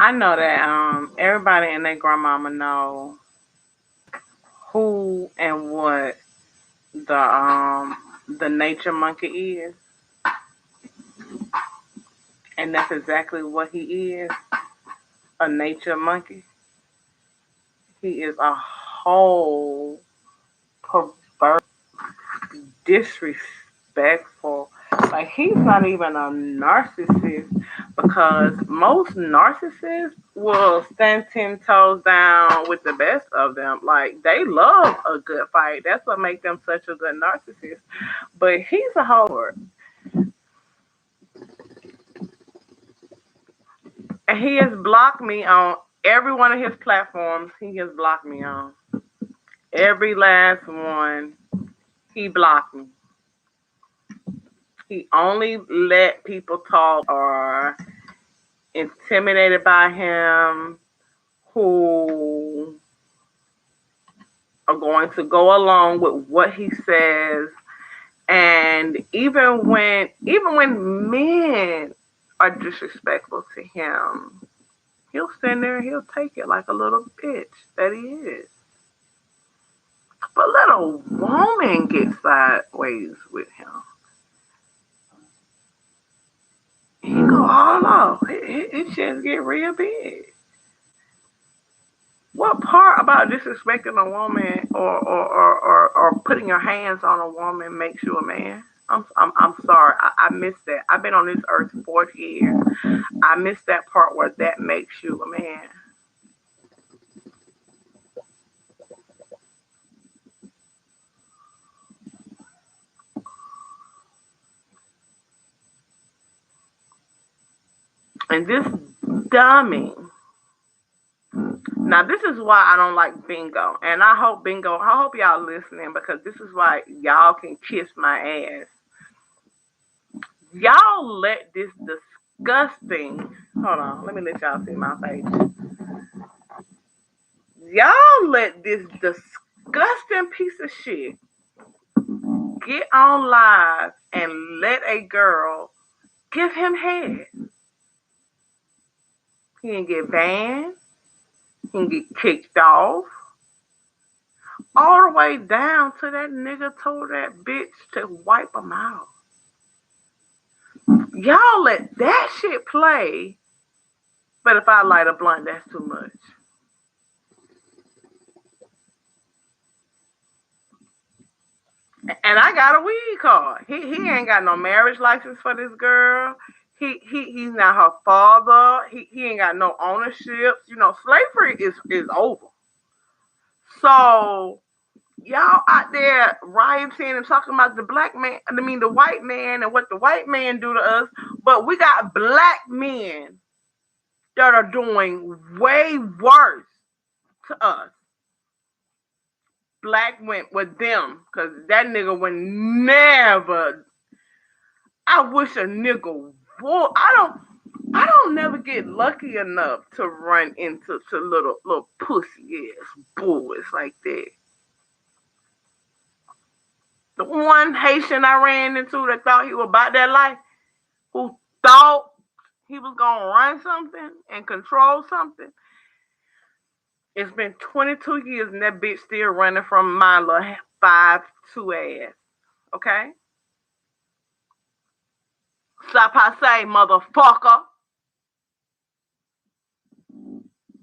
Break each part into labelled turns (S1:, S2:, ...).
S1: I know that everybody and their grandmama know who and what the nature monkey is, and that's exactly what he is, a nature monkey. He is a whole perverse, disrespectful. Like he's not even a narcissist because most narcissists will stand 10 toes down with the best of them. Like they love a good fight. That's what makes them such a good narcissist. But he's a whole and he has blocked me on every one of his platforms. He has blocked me on every last one. He blocked me. He only let people talk or intimidated by him who are going to go along with what he says. And even when men are disrespectful to him, he'll stand there and he'll take it like a little bitch that he is. But let a woman get sideways with him, he go all off. His chest get real big. What part about disrespecting a woman or putting your hands on a woman makes you a man? I'm sorry. I missed that. I've been on this earth 40 years. I missed that part where that makes you a man. And this dummy. Now this is why I don't like bingo. And I hope y'all listening because this is why y'all can kiss my ass. Y'all let this disgusting hold on, let me let y'all see my face. Y'all let this disgusting piece of shit get on live and let a girl give him head. He didn't get banned. He didn't get kicked off. All the way down to that nigga told that bitch to wipe him out. Y'all let that shit play. But if I light a blunt, that's too much. And I got a weed card. He ain't got no marriage license for this girl. He's not her father. He ain't got no ownership. You know, slavery is over. So y'all out there rioting and talking about the black man, I mean the white man and what the white man do to us, but we got black men that are doing way worse to us. Black went with them because that nigga would never. I wish a nigga would. I don't never get lucky enough to run into to little pussy ass boys like that. The one Haitian I ran into that thought he was about that life, who thought he was gonna run something and control something. It's been 22 years and that bitch still running from my little 5'2" ass. Okay? Stop I say, motherfucker.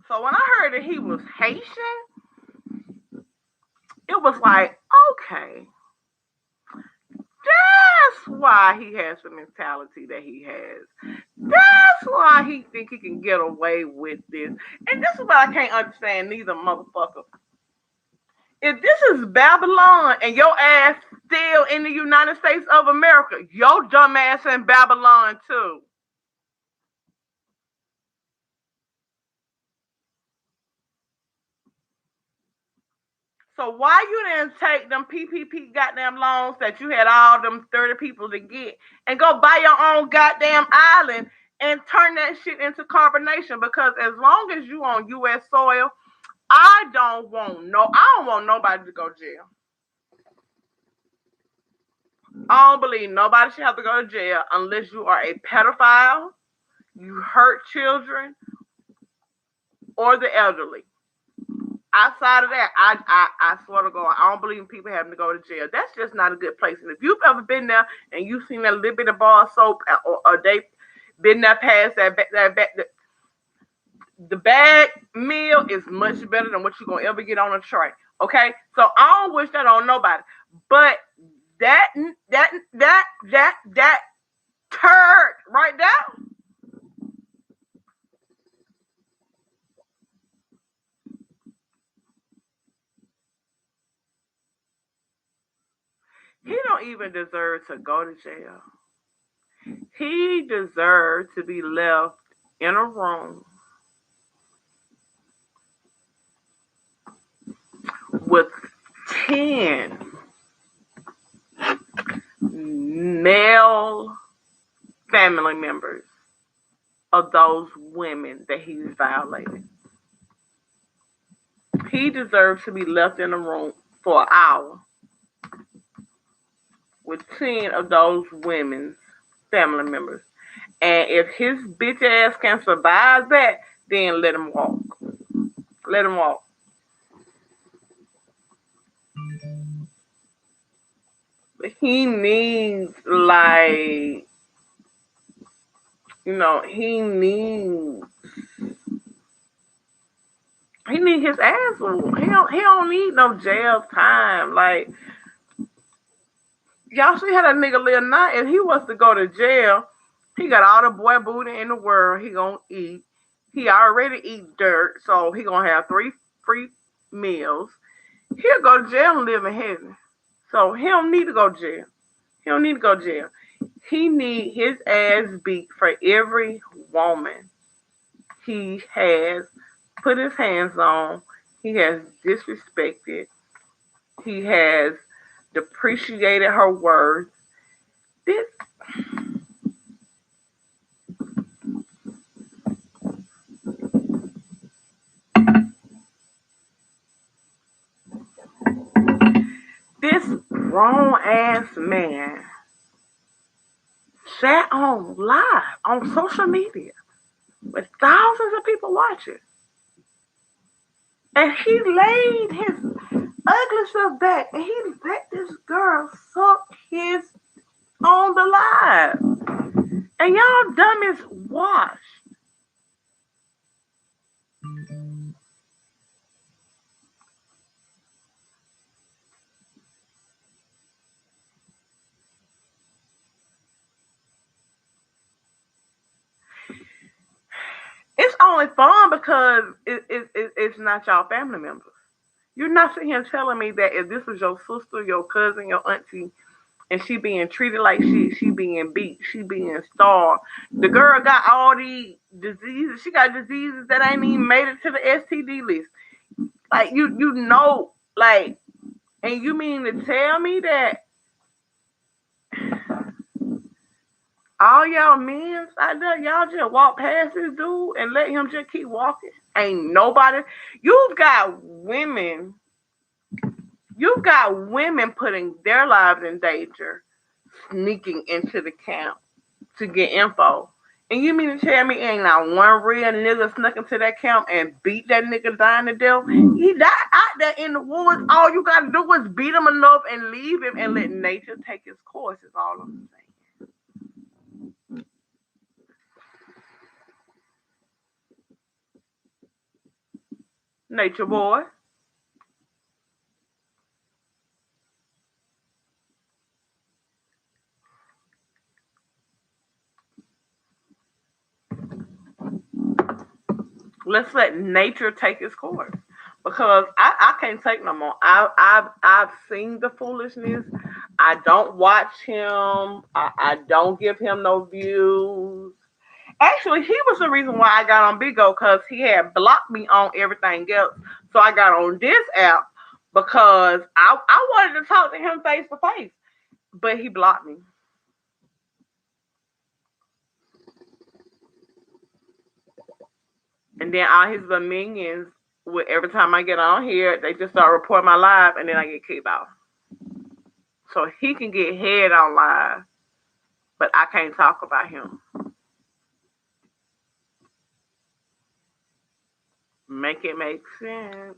S1: So when I heard that he was Haitian, it was like, okay, that's why he has the mentality that he has. That's why he think he can get away with this. And this is what I can't understand neither, motherfucker. If this is Babylon and your ass still in the United States of America, your dumb ass in Babylon too. So why you didn't take them PPP goddamn loans that you had all them 30 people to get and go buy your own goddamn island and turn that shit into carbonation? Because as long as you on US soil, I don't want nobody to go to jail. I don't believe nobody should have to go to jail unless you are a pedophile, you hurt children, or the elderly. Outside of that, I swear to God, I don't believe in people having to go to jail. That's just not a good place. And if you've ever been there and you've seen that little bit of bar of soap, or they been there past the bag meal is much better than what you're gonna ever get on a tray. Okay, so I don't wish that on nobody. But that that turd right there, he don't even deserve to go to jail. He deserves to be left in a room with 10 male family members of those women that he's violated. He deserves to be left in a room for an hour with 10 of those women's family members. And if his bitch ass can survive that, then let him walk. Let him walk. He needs, like, he need his ass whooped. He don't need no jail time. Like, y'all see how that nigga live now? If he was to go to jail, he got all the boy booty in the world. He gonna eat. He already eat dirt, so he gonna have 3 free meals. He'll go to jail and live in heaven. So he don't need to go to jail. He don't need to go to jail. He need his ass beat for every woman he has put his hands on. He has disrespected. He has depreciated her worth. This this grown ass man sat on live on social media with thousands of people watching. And he laid his ugly self back and he let this girl suck his on the live. And y'all dumb as wash. It's only fun because it's not y'all family members. You're not sitting here telling me that if this was your sister, your cousin, your auntie, and she being treated like shit, she being beat, she being starved. The girl got all these diseases. She got diseases that ain't even made it to the STD list. Like, like, and you mean to tell me that all y'all men out there, y'all just walk past this dude and let him just keep walking? Ain't nobody. You've got women. You've got women putting their lives in danger, sneaking into the camp to get info. And you mean to tell me ain't not one real nigga snuck into that camp and beat that nigga down to death? He died out there in the woods. All you gotta do is beat him enough and leave him and let nature take its course, is all I'm saying. Nature boy. Let's let nature take its course. Because I can't take no more. I've seen the foolishness. I don't watch him. I don't give him no views. Actually, he was the reason why I got on Bigo, because he had blocked me on everything else. So I got on this app because I wanted to talk to him face to face, but he blocked me. And then all his little minions, with every time I get on here, they just start reporting my live, and then I get kicked off. So he can get head on live, but I can't talk about him. Make it make sense.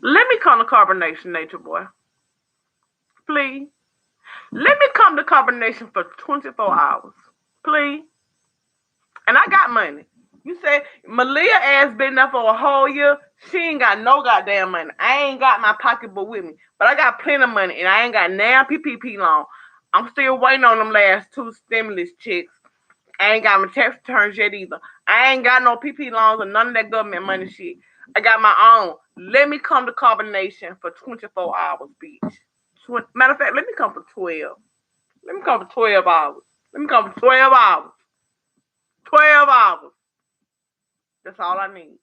S1: Let me come to carbonation, nature boy. Please. Let me come to carbonation for 24 hours. Please. And I got money. You said Malia ass been there for a whole year. She ain't got no goddamn money. I ain't got my pocketbook with me. But I got plenty of money and I ain't got now PPP loan. I'm still waiting on them last two stimulus checks. I ain't got my tax returns yet either. I ain't got no PP loans or none of that government money shit. I got my own. Let me come to carbonation for 24 hours, bitch. Matter of fact, let me come for 12. Let me come for 12 hours. Let me come for 12 hours. 12 hours. That's all I need.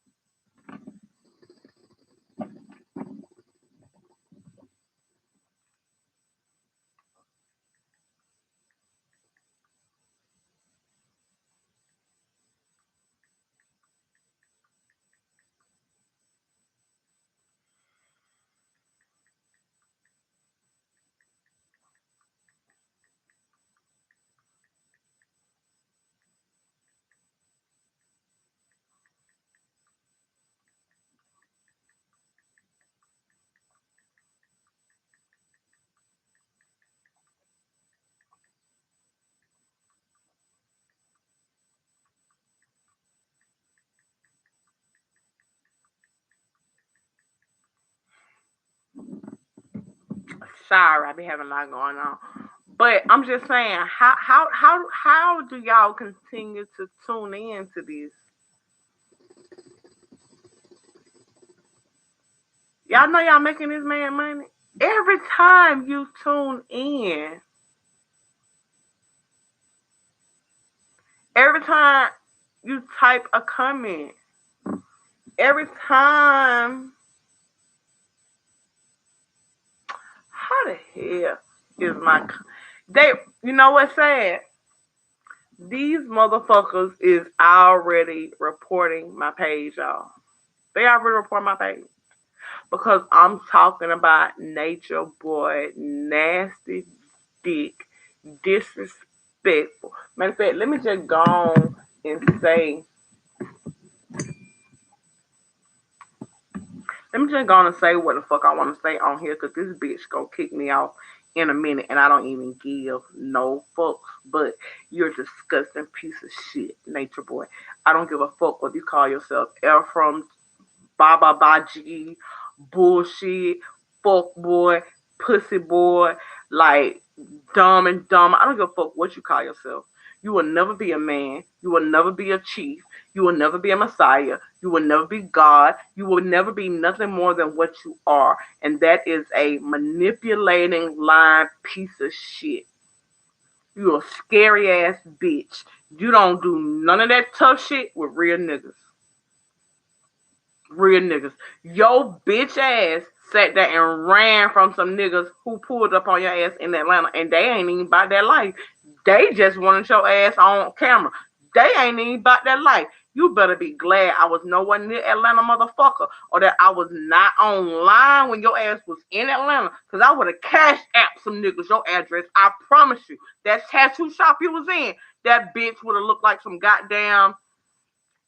S1: Sorry, I be having a lot going on. But I'm just saying, how do y'all continue to tune in to this? Y'all know y'all making this man money. Every time you tune in, every time you type a comment, every time, how the hell is my they? You know what's sad? These motherfuckers is already reporting my page, y'all. They already report my page because I'm talking about nature boy, nasty dick, disrespectful. Matter of fact, let me just go on and say, let me just go on and say what the fuck I want to say on here because this bitch gonna kick me off in a minute and I don't even give no fucks. But you're a disgusting piece of shit, nature boy. I don't give a fuck what you call yourself. Ephraim, Baba Baji, bullshit, fuck boy, pussy boy, like dumb and dumb. I don't give a fuck what you call yourself. You will never be a man. You will never be a chief. You will never be a messiah. You will never be God. You will never be nothing more than what you are. And that is a manipulating, lying piece of shit. You a scary ass bitch. You don't do none of that tough shit with real niggas. Real niggas. Your bitch ass sat there and ran from some niggas who pulled up on your ass in Atlanta and they ain't even about that life. They just wanted your ass on camera. They ain't even about that life. You better be glad I was nowhere near Atlanta, motherfucker, or that I was not online when your ass was in Atlanta. Because I would have cash apped some niggas your address. I promise you. That tattoo shop you was in, that bitch would have looked like some goddamn,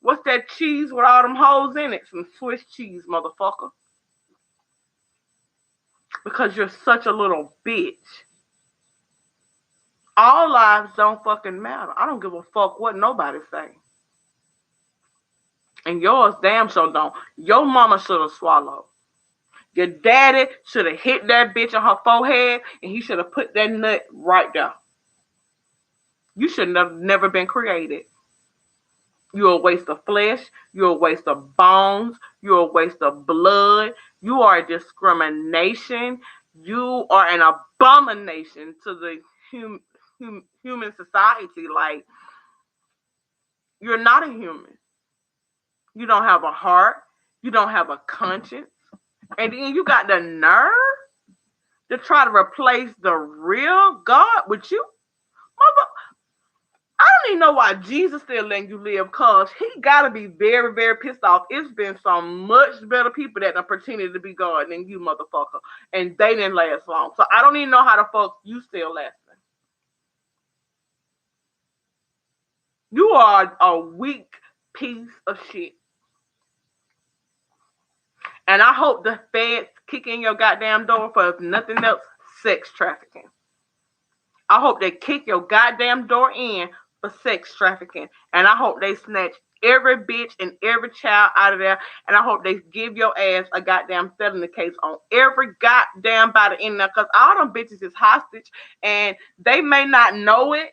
S1: what's that cheese with all them holes in it? Some Swiss cheese, motherfucker. Because you're such a little bitch. All lives don't fucking matter. I don't give a fuck what nobody say. And yours damn sure don't. Your mama should have swallowed. Your daddy should have hit that bitch on her forehead and he should have put that nut right there. You should have never been created. You're a waste of flesh. You're a waste of bones. You're a waste of blood. You are a discrimination. You are an abomination to the human society. Like, you're not a human. You don't have a heart. You don't have a conscience. And then you got the nerve to try to replace the real God with you. Mother, I don't even know why Jesus still letting you live, cause he gotta be very, very pissed off. It's been some much better people that done pretended to be God than you, motherfucker, and they didn't last long. So I don't even know how the fuck you still lasting. You are a weak piece of shit. And I hope the feds kick in your goddamn door for if nothing else, sex trafficking. I hope they kick your goddamn door in for sex trafficking. And I hope they snatch every bitch and every child out of there. And I hope they give your ass a goddamn felony case on every goddamn body in there. Because all them bitches is hostage. And they may not know it.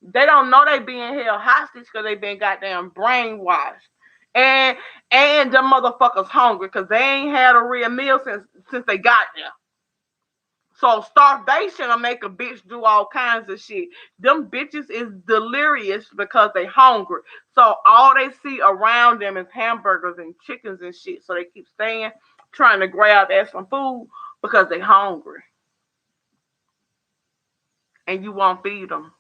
S1: They don't know they being held hostage because they been goddamn brainwashed. And the motherfuckers hungry because they ain't had a real meal since they got there. So starvation will make a bitch do all kinds of shit. Them bitches is delirious because they hungry. So all they see around them is hamburgers and chickens and shit. So they keep staying, trying to grab at some food because they hungry. And you won't feed them.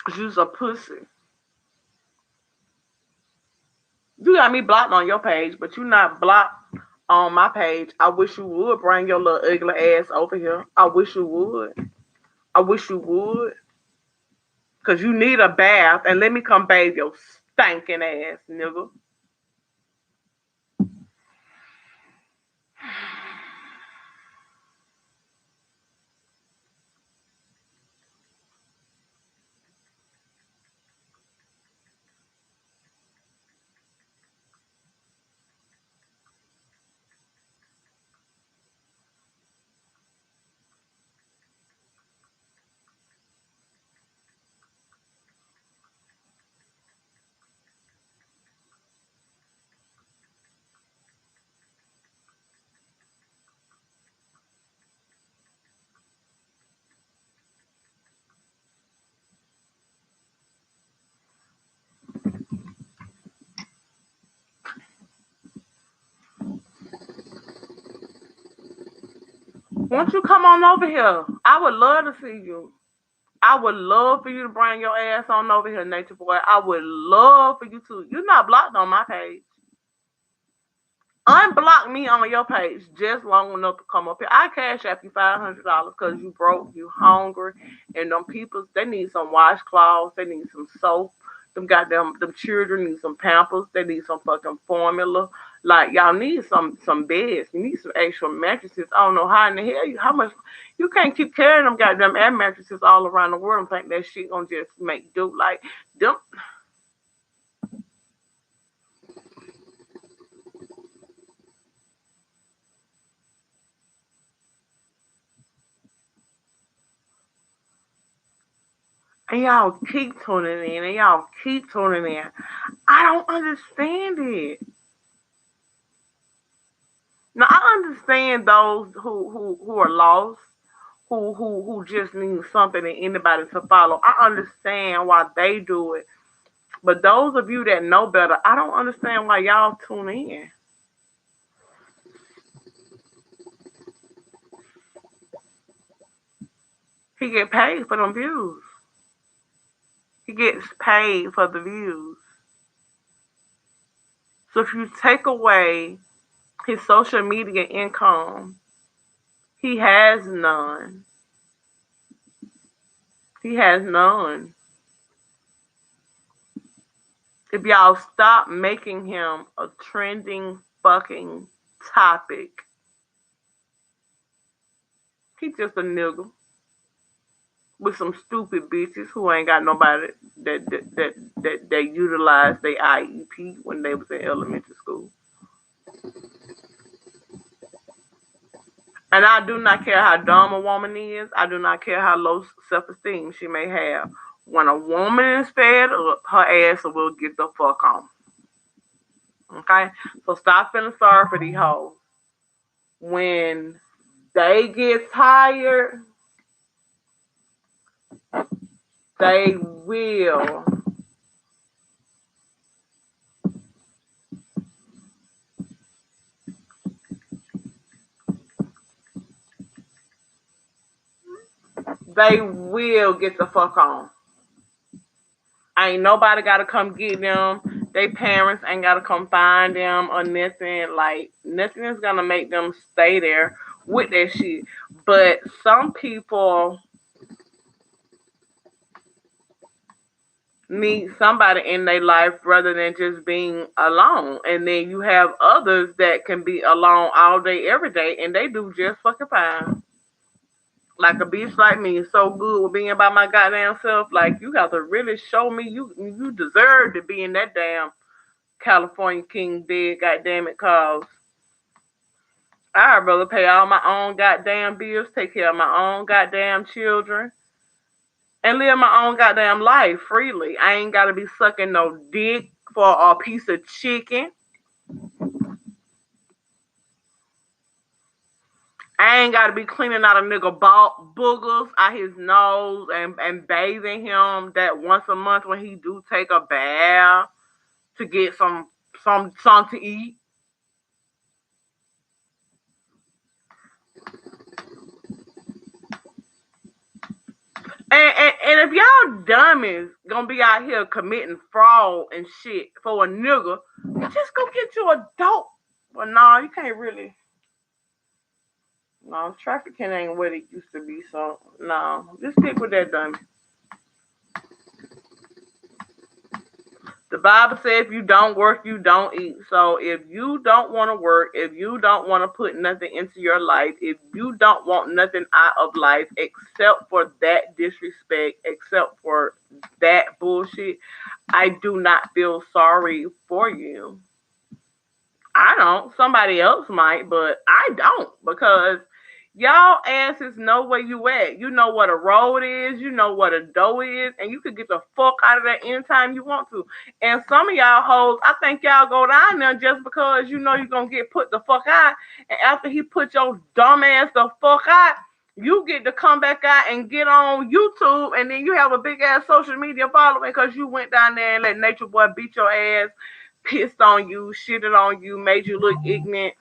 S1: Cause you's a pussy. You got me blocked on your page, but you not blocked on my page. I wish you would bring your little ugly ass over here. I wish you would. I wish you would. Cause you need a bath and let me come bathe your stinking ass, nigga. Won't you come on over here? I would love to see you. I would love for you to bring your ass on over here, Nature Boy. I would love for you to. You're not blocked on my page. Unblock me on your page just long enough to come up here. I cash app you $500 because you broke, you hungry, and them people they need some washcloths, they need some soap. Them children need some pampers, they need some fucking formula. Like y'all need some beds, you need some actual mattresses. I don't know how in the hell how much you can't keep carrying them goddamn air mattresses all around the world and think that shit gonna just make do like them. And y'all keep tuning in, and y'all keep tuning in. I don't understand it. Now I understand those who are lost, who just need something and anybody to follow. I understand why they do it. But those of you that know better, I don't understand why y'all tune in. He get paid for them views. He gets paid for the views. So if you take away his social media income, he has none. He has none. If y'all stop making him a trending fucking topic, he's just a nigga with some stupid bitches who ain't got nobody that they utilize their IEP when they was in elementary school. And I do not care how dumb a woman is. I do not care how low self-esteem she may have. When a woman is fed up, her ass will get the fuck on. Okay? So stop feeling sorry for these hoes. When they get tired, they will. They will get the fuck on. Ain't nobody gotta come get them. They parents ain't gotta come find them or nothing. Like nothing is gonna make them stay there with that shit. But some people need somebody in their life rather than just being alone. And then you have others that can be alone all day, every day, and they do just fucking fine. Like a bitch like me is so good with being by my goddamn self. Like you got to really show me you deserve to be in that damn California King bed, goddamn it, cause I'd rather pay all my own goddamn bills, take care of my own goddamn children, and live my own goddamn life freely. I ain't gotta be sucking no dick for a piece of chicken. I ain't gotta be cleaning out a nigga ball boogers out his nose and bathing him that once a month when he do take a bath to get some to eat. And if y'all dummies gonna be out here committing fraud and shit for a nigga, just go get you a dope. But no, you can't really. No, trafficking ain't what it used to be. So no, just stick with that dummy. The Bible says if you don't work, you don't eat. So if you don't want to work, if you don't want to put nothing into your life, if you don't want nothing out of life except for that disrespect, except for that bullshit, I do not feel sorry for you. I don't. Somebody else might, but I don't because y'all asses know where you at. You know what a road is. You know what a door is, and you can get the fuck out of there anytime you want to. And some of y'all hoes, I think y'all go down there just because you know you're gonna get put the fuck out. And after he put your dumb ass the fuck out, you get to come back out and get on YouTube, and then you have a big ass social media following because you went down there and let Nature Boy beat your ass, pissed on you, shitted on you, made you look ignorant.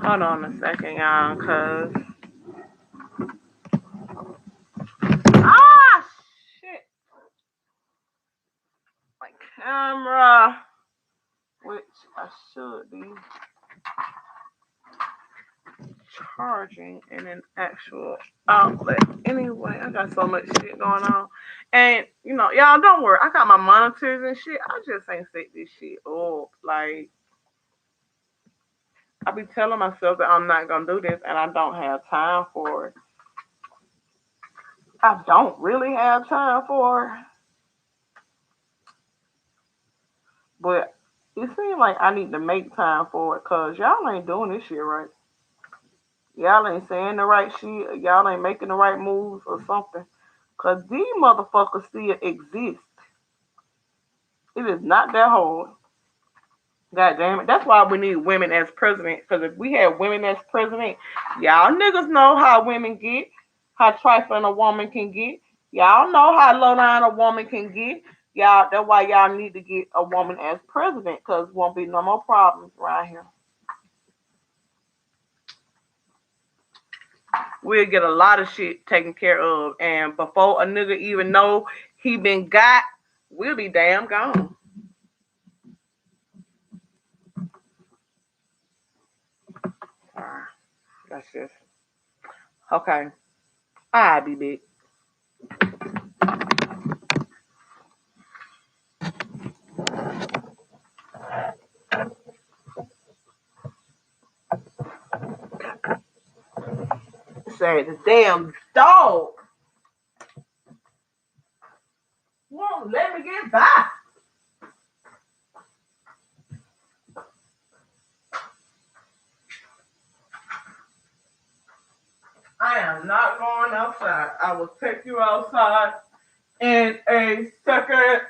S1: Hold on a second, y'all, cause ah shit, my camera, which I should be charging in an actual outlet. Anyway, I got so much shit going on, and y'all don't worry, I got my monitors and shit. I just ain't set this shit up. Like I be telling myself that I'm not gonna do this, and I don't have time for it. I don't really have time for it, but it seems like I need to make time for it, cause y'all ain't doing this shit right. Y'all ain't saying the right shit. Y'all ain't making the right moves or something. Cause these motherfuckers still exist. It is not that hard. God damn it. That's why we need women as president. Cause if we had women as president, y'all niggas know how women get, how trifling a woman can get. Y'all know how low down a woman can get. Y'all, that's why y'all need to get a woman as president. Cause won't be no more problems around here. We'll get a lot of shit taken care of. And before a nigga even know he been got, we'll be damn gone. Alright, that's just okay. I'll be big. Say the damn dog won't let me get by. I am not going outside. I will take you outside in a second.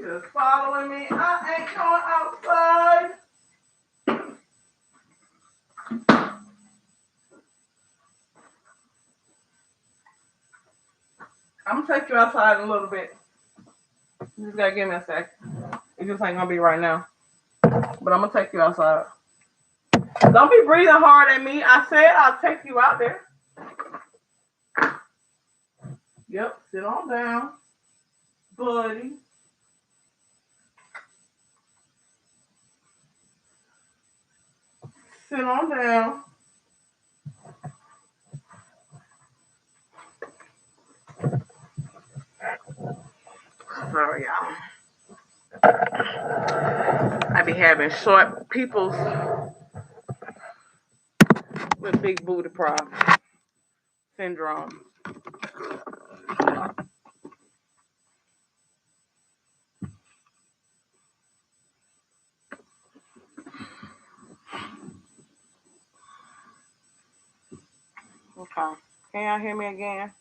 S1: just following me. I ain't going outside. I'm gonna take you outside in a little bit. You just gotta give me a sec. It just ain't gonna be right now. But I'm gonna take you outside. Don't be breathing hard at me. I said I'll take you out there. Yep, sit on down, buddy. Sit on down. Sorry, y'all. I be having short peoples with big booty problems syndrome. Okay. Can y'all hear me again?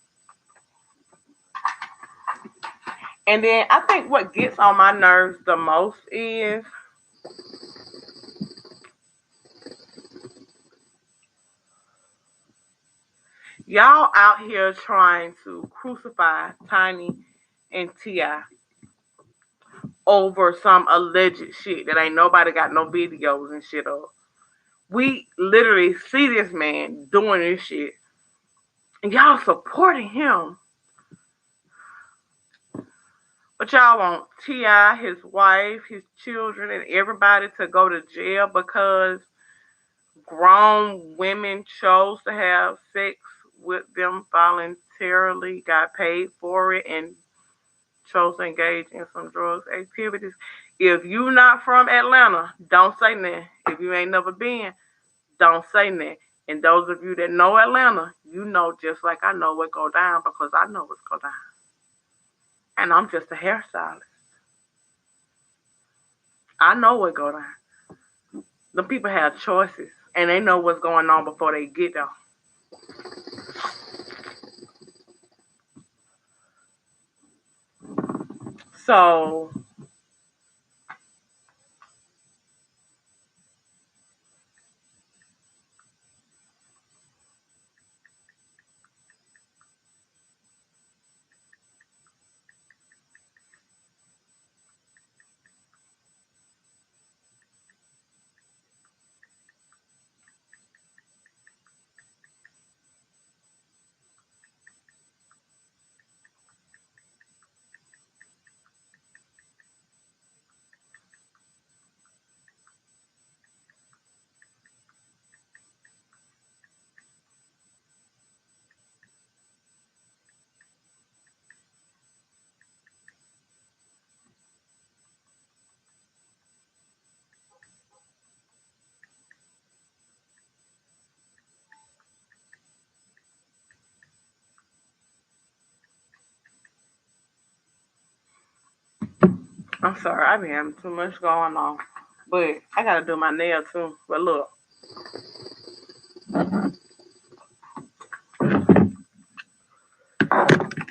S1: And then I think what gets on my nerves the most is y'all out here trying to crucify Tiny and T.I. over some alleged shit that ain't nobody got no videos and shit of. We literally see this man doing this shit, and y'all supporting him. But y'all want T.I., his wife, his children, and everybody to go to jail because grown women chose to have sex with them voluntarily, got paid for it, and chose to engage in some drugs activities. If you not from Atlanta, don't say nothing. If you ain't never been, don't say nothing. And those of you that know Atlanta, you know just like I know what go down because I know what's go down. And I'm just a hairstylist. I know what go down. The people have choices and they know what's going on before they get there. So I'm sorry, I be having too much going on. But I gotta do my nail too. But look,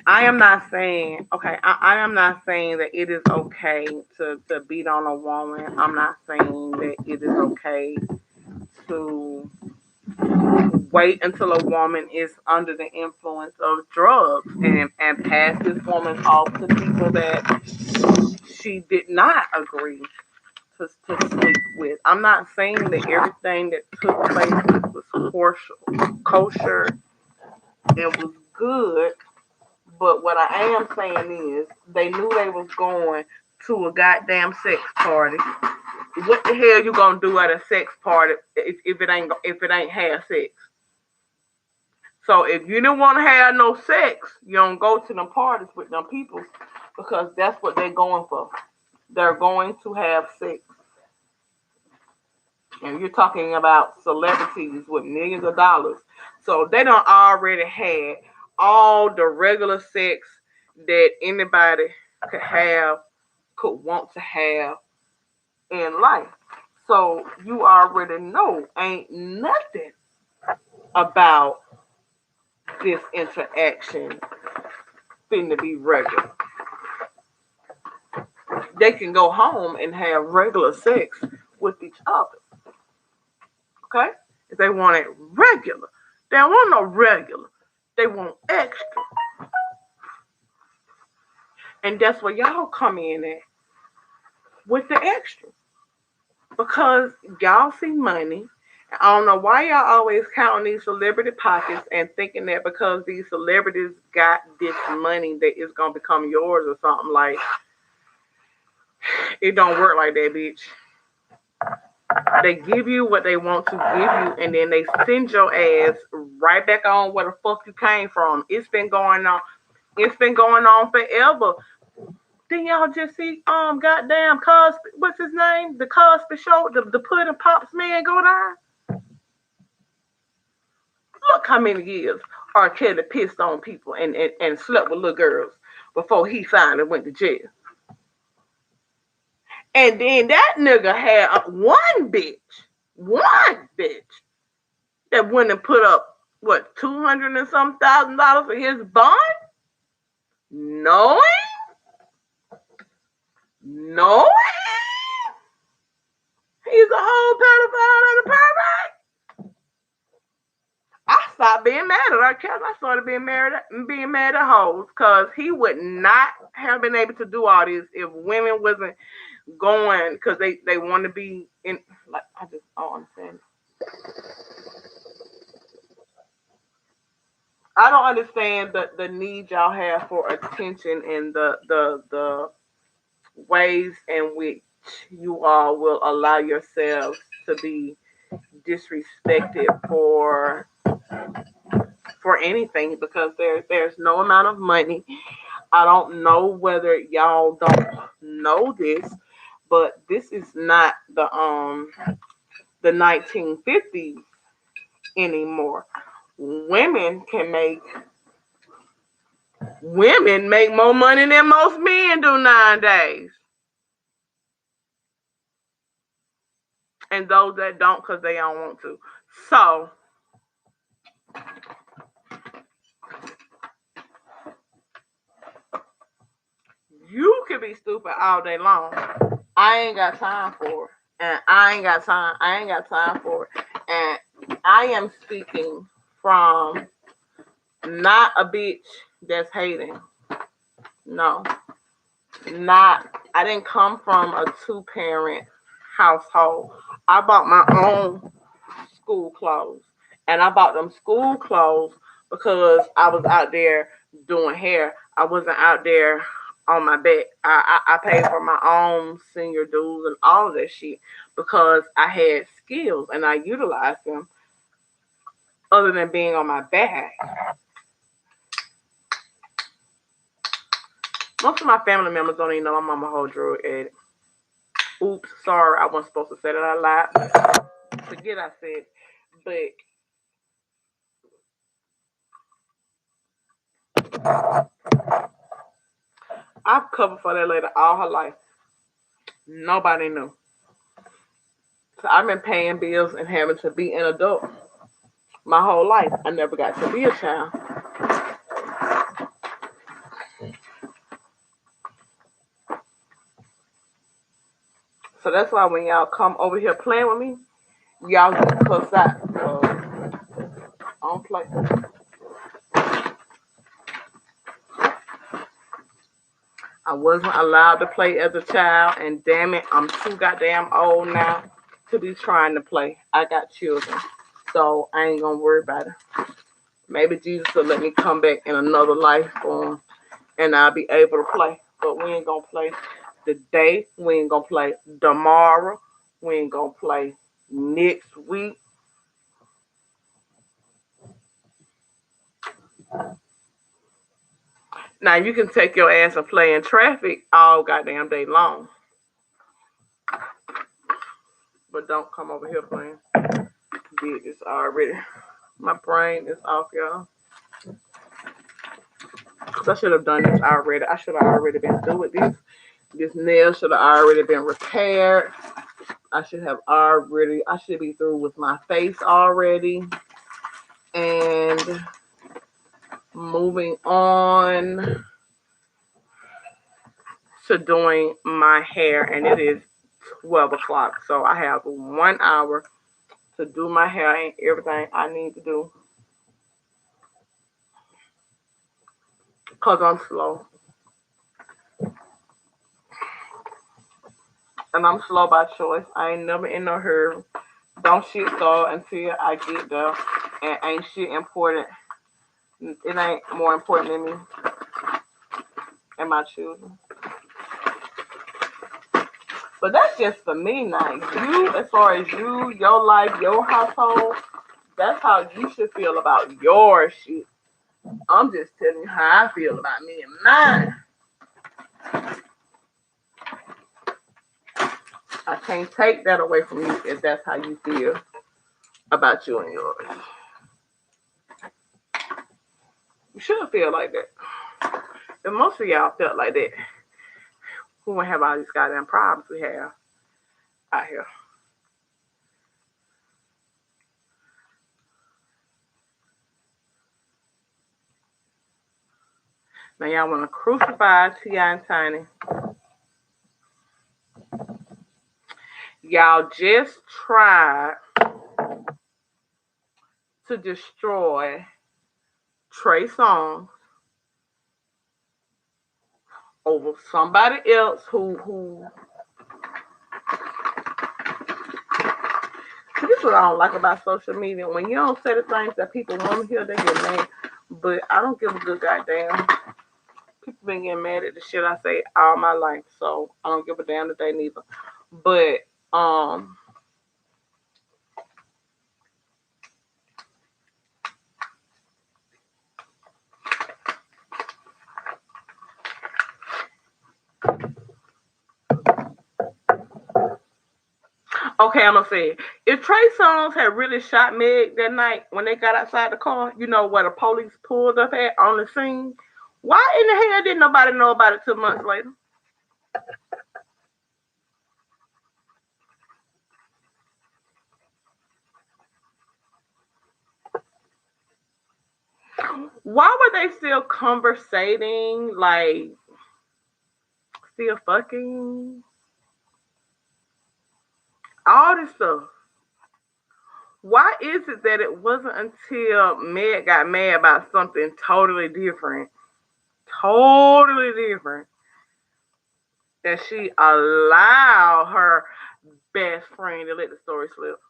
S1: I am not saying okay, I am not saying that it is okay to beat on a woman. I'm not saying that it is okay to wait until a woman is under the influence of drugs and pass this woman off to people that she did not agree to sleep with. I'm not saying that everything that took place was kosher and was good, but what I am saying is they knew they was going to a goddamn sex party. What the hell you gonna do at a sex party if it ain't have sex? So if you didn't want to have no sex, you don't go to them parties with them people because that's what they're going for. They're going to have sex. And you're talking about celebrities with millions of dollars. So they don't already had all the regular sex that anybody could have, could want to have in life. So you already know ain't nothing about this interaction finna be regular. they can go home and have regular sex with each other. Okay? If they want it regular. They don't want no regular. They want extra. And that's where y'all come in at with the extra. Because y'all see money. I don't know why y'all always counting these celebrity pockets and thinking that because these celebrities got this money that it's gonna become yours or something. Like, it don't work like that, bitch. They give you what they want to give you, and then they send your ass right back on where the fuck you came from. It's been going on. It's been going on forever. Then y'all just see goddamn Cosby, what's his name? The Cosby Show, the Puddin' Pops man go down. Look how many years R. Kelly pissed on people and slept with little girls before he finally went to jail. And then that nigga had one bitch that went and put up what 200 and some $1,000 for his bond, knowing, knowing he's a whole pedophile and a pervert. I stopped being mad at R. Kelly. I started being mad at hoes because he would not have been able to do all this if women wasn't going because they want to be in. Like, I just don't understand. I don't understand the need y'all have for attention and the ways in which you all will allow yourselves to be disrespected for anything because there's no amount of money. I don't know whether y'all don't know this, but this is not the 1950s anymore. Women can make Women make more money than most men do nowadays. And those that don't because they don't want to. So you can be stupid all day long. I ain't got time for it. And I ain't got time. I ain't got time for it. And I am speaking from not a bitch that's hating. No. Not I didn't come from a two-parent household. I bought my own school clothes. And I bought them school clothes because I was out there doing hair. I wasn't out there on my back. I paid for my own senior dues and all of that shit because I had skills and I utilized them other than being on my back. Most of my family members don't even know my mama a whole drug addict. Oops, sorry, I wasn't supposed to say that out loud. Forget I said, but I've covered for that lady all her life. Nobody knew. So I've been paying bills and having to be an adult my whole life. I never got to be a child. So that's why when y'all come over here playing with me, y'all get cussed out. So I don't play. I wasn't allowed to play as a child, and damn it, I'm too goddamn old now to be trying to play. I got children, so I ain't gonna worry about it. Maybe Jesus will let me come back in another life form, and I'll be able to play. But we ain't gonna play today. We ain't gonna play tomorrow. We ain't gonna play next week. Now you can take your ass and play in traffic all goddamn day long, but don't come over here playing. Did this already. My brain is off, y'all. Cause I should have done this already. I should have already been through with this. This nail should have already been repaired. I should be through with my face already. And moving on to doing my hair, and it is 12 o'clock. So I have 1 hour to do my hair and everything I need to do because I'm slow. And I'm slow by choice. I ain't never in no hurry. Don't shit start until I get there. And ain't shit important. It ain't more important than me and my children. But that's just for me now. You, as far as you, your life, your household, that's how you should feel about your shit. I'm just telling you how I feel about me and mine. I can't take that away from you if that's how you feel about you and yours. You should feel like that. If most of y'all felt like that, we wouldn't have all these goddamn problems we have out here. Now y'all want to crucify T.I. and Tiny. Y'all just tried to destroy Trey Songz over somebody else who. This is what I don't like about social media. When you don't say the things that people want to hear, they get mad. But I don't give a good goddamn. People been getting mad at the shit I say all my life, so I don't give a damn that they neither. But okay, I'm gonna say it. If Trey Songz had really shot Meg that night when they got outside the car, you know where the police pulled up at on the scene. Why in the hell didn't nobody know about it 2 months later? Why were they still conversating, like still fucking? All this stuff. Why is it that it wasn't until Meg got mad about something totally different, that she allowed her best friend to let the story slip?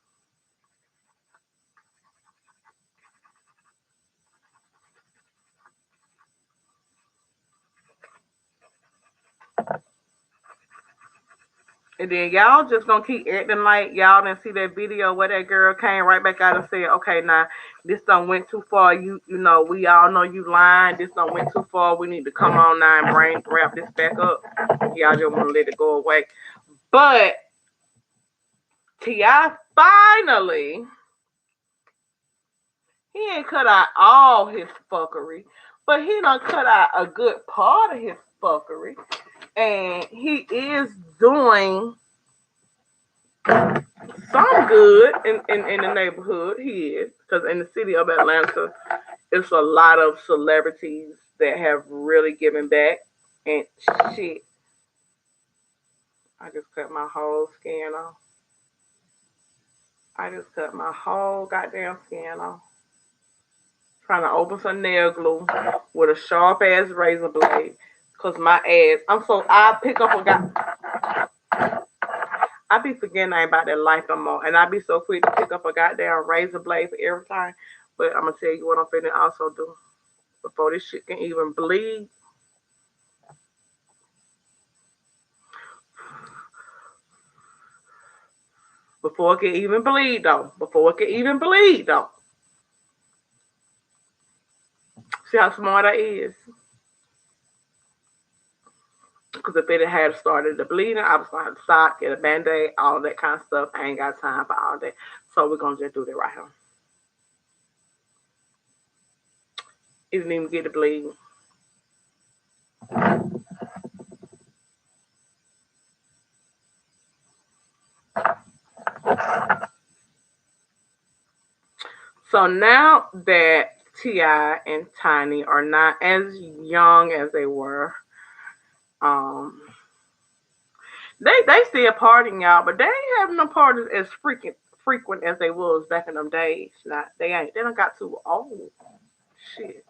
S1: And then y'all just gonna keep acting like y'all didn't see that video where that girl came right back out and said, "Okay, now this done went too far. You know, we all know you lying. This done went too far. We need to come on now and wrap this back up." Y'all just wanna let it go away. But Ti finally, he ain't cut out all his fuckery, but he done cut out a good part of his fuckery, and he is doing some good in the neighborhood. He is, because in the city of Atlanta, it's a lot of celebrities that have really given back. And shit, I just cut my whole skin off. I just cut my whole goddamn skin off. Trying to open some nail glue with a sharp ass razor blade. Cause my ass, I pick up a I be forgetting I ain't about that life no more. And I be so quick to pick up a goddamn razor blade for every time. But I'm gonna tell you what I'm finna also do. Before this shit can even bleed. Before it can even bleed though. Before it can even bleed though. See how smart I is. Because if it had started the bleeding, I was gonna have to stop, get a band-aid, all that kind of stuff. I ain't got time for all that. So we're gonna just do that right here. It didn't even get the bleeding. So now that T.I. and Tiny are not as young as they were, um, They still partying, y'all, but they ain't having no parties as frequent as they was back in them days. Not they ain't. They done got too old. Shit,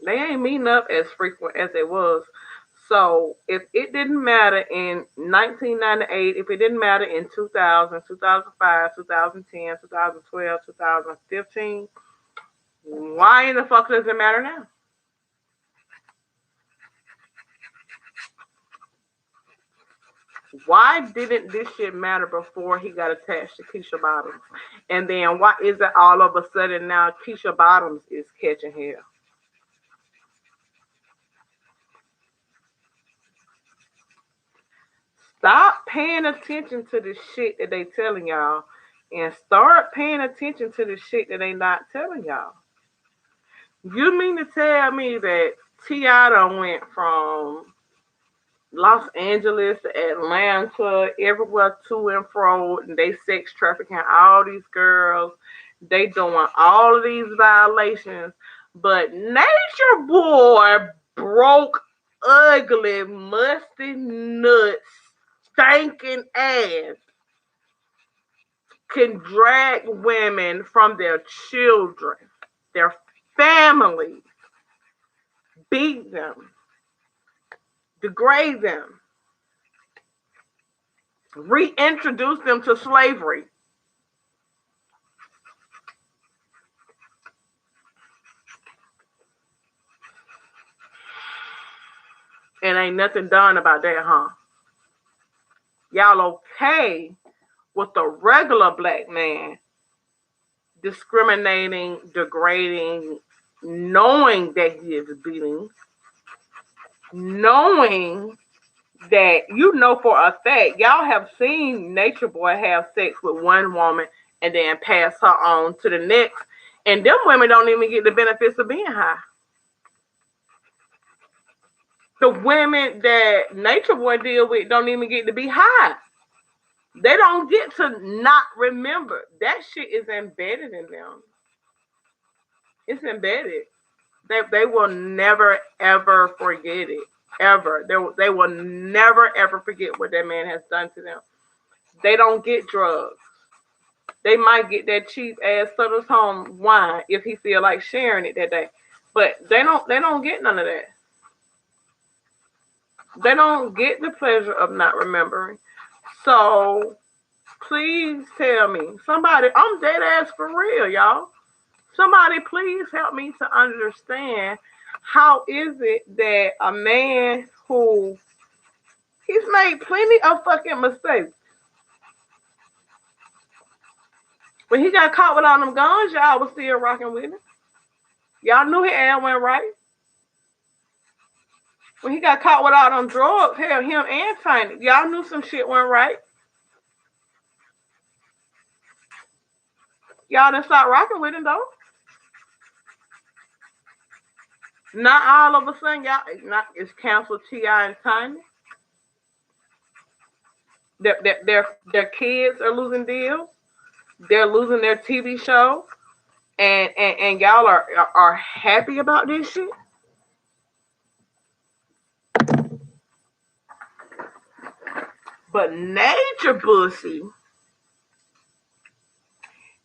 S1: they ain't meeting up as frequent as they was. So if it didn't matter in 1998, if it didn't matter in 2000, 2005, 2010, 2012, 2015, why in the fuck does it matter now? Why didn't this shit matter before he got attached to Keisha Bottoms? And then why is it all of a sudden now Keisha Bottoms is catching hell? Stop paying attention to the shit that they telling y'all and start paying attention to the shit that they not telling y'all. You mean to tell me that T.I. done went from Los Angeles to Atlanta, everywhere to and fro, and they sex trafficking all these girls. They doing all of these violations. But Nature Boy broke, ugly, musty nuts, stinking ass can drag women from their children, their families, beat them, degrade them, reintroduce them to slavery. And ain't nothing done about that, huh? Y'all okay with the regular black man discriminating, degrading, knowing that he is beating, knowing that you know for a fact, y'all have seen Nature Boy have sex with one woman and then pass her on to the next. And them women don't even get the benefits of being high. The women that Nature Boy deal with don't even get to be high. They don't get to not remember. That shit is embedded in them. It's embedded. They will never ever forget it. Ever. They will never ever forget what that man has done to them. They don't get drugs. They might get that cheap ass Sutter's Home wine if he feel like sharing it that day. But they don't get none of that. They don't get the pleasure of not remembering. So please tell me. Somebody, I'm dead ass for real, y'all. Somebody please help me to understand how is it that a man who he's made plenty of fucking mistakes. When he got caught with all them guns, y'all was still rocking with him. Y'all knew his ass went right. When he got caught with all them drugs, hell, him and Tiny, y'all knew some shit went right. Y'all done start rocking with him though. Not all of a sudden, y'all. It's canceled Ti and Tiny. Their kids are losing deals. They're losing their TV show, and y'all are happy about this shit. But Nature Bussy,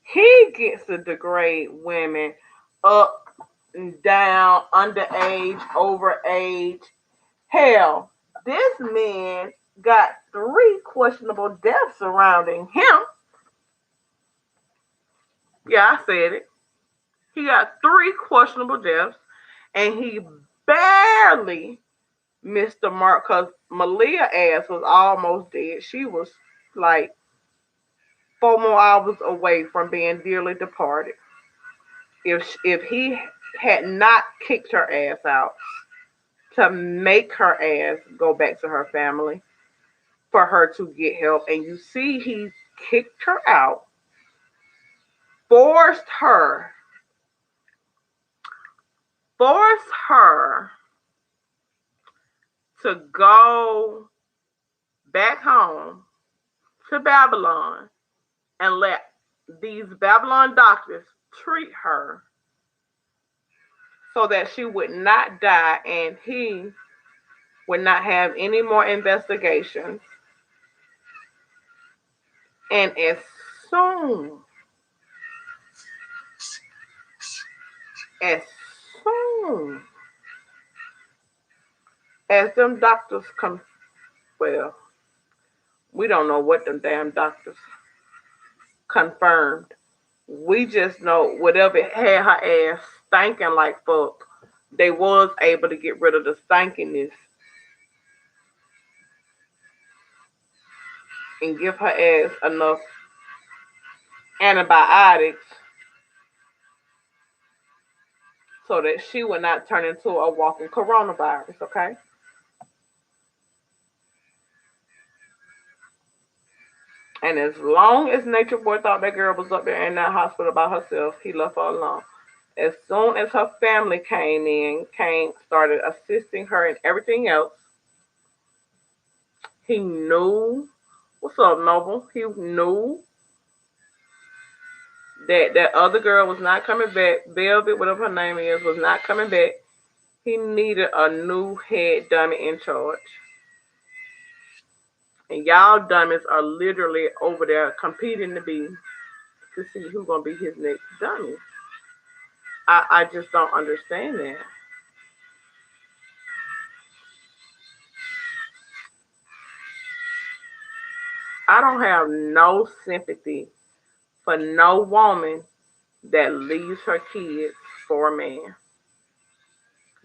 S1: he gets to degrade women up and down, underage, overage. Hell, this man got three questionable deaths surrounding him. Yeah, I said it. He got three questionable deaths, and he barely missed the mark because Malia ass was almost dead. She was like 4 more hours away from being dearly departed. If he had not kicked her ass out to make her ass go back to her family for her to get help, and you see he kicked her out, forced her, forced her to go back home to Babylon and let these Babylon doctors treat her so that she would not die. And he would not have any more investigations, and soon as soon as them doctors come, well, we don't know what them damn doctors confirmed. We just know whatever had her ass stinking like fuck, they was able to get rid of the stinkiness and give her ass enough antibiotics so that she would not turn into a walking coronavirus, okay? And as long as Nature Boy thought that girl was up there in that hospital by herself, he left her alone. As soon as her family started assisting her and everything else, he knew, what's up, Noble? He knew that that other girl was not coming back. Velvet, whatever her name is, was not coming back. He needed a new head dummy in charge. And y'all dummies are literally over there competing to see who's gonna be his next dummy. I just don't understand that. I don't have no sympathy for no woman that leaves her kids for a man.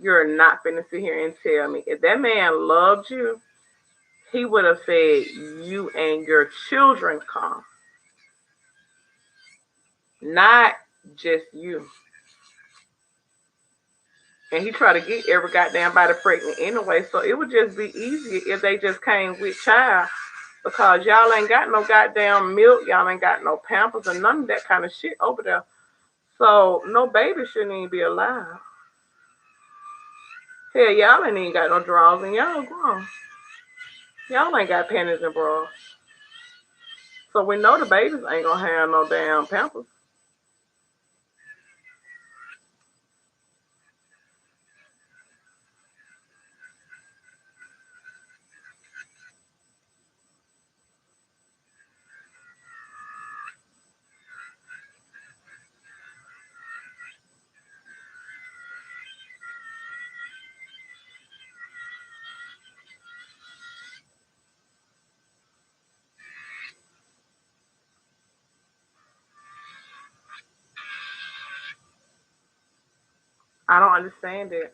S1: You're not finna sit here and tell me if that man loved you, he would have said you and your children come, not just you. And he tried to get every goddamn body pregnant anyway, so it would just be easier if they just came with child because y'all ain't got no goddamn milk, y'all ain't got no pampers and none of that kind of shit over there. So no baby shouldn't even be alive. Hell, y'all ain't even got no drawers and y'all grown. Y'all ain't got panties and bras. So we know the babies ain't gonna have no damn pampers. I don't understand it.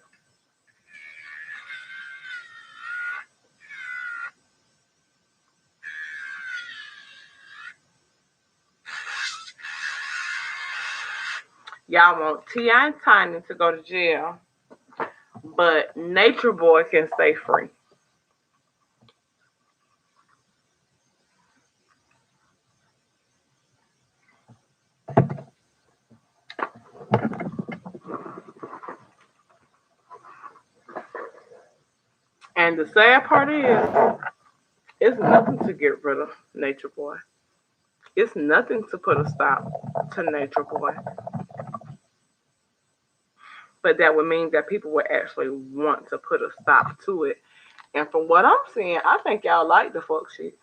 S1: Y'all want T.I. and Tiny to go to jail, but Nature Boy can stay free. And the sad part is, it's nothing to get rid of Nature Boy. It's nothing to put a stop to Nature Boy. But that would mean that people would actually want to put a stop to it. And from what I'm seeing, I think y'all like the fuck shit.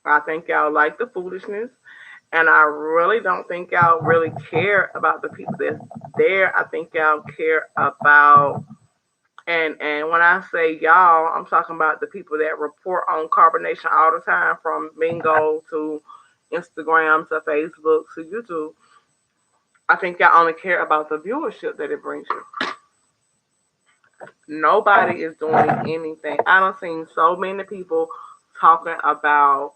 S1: I think y'all like the foolishness. And I really don't think y'all really care about the people that's there. I think y'all care about, and when I say y'all, I'm talking about the people that report on carbonation all the time, from Bingo to Instagram to Facebook to YouTube. I think y'all only care about the viewership that it brings you. Nobody is doing anything. I don't seen so many people talking about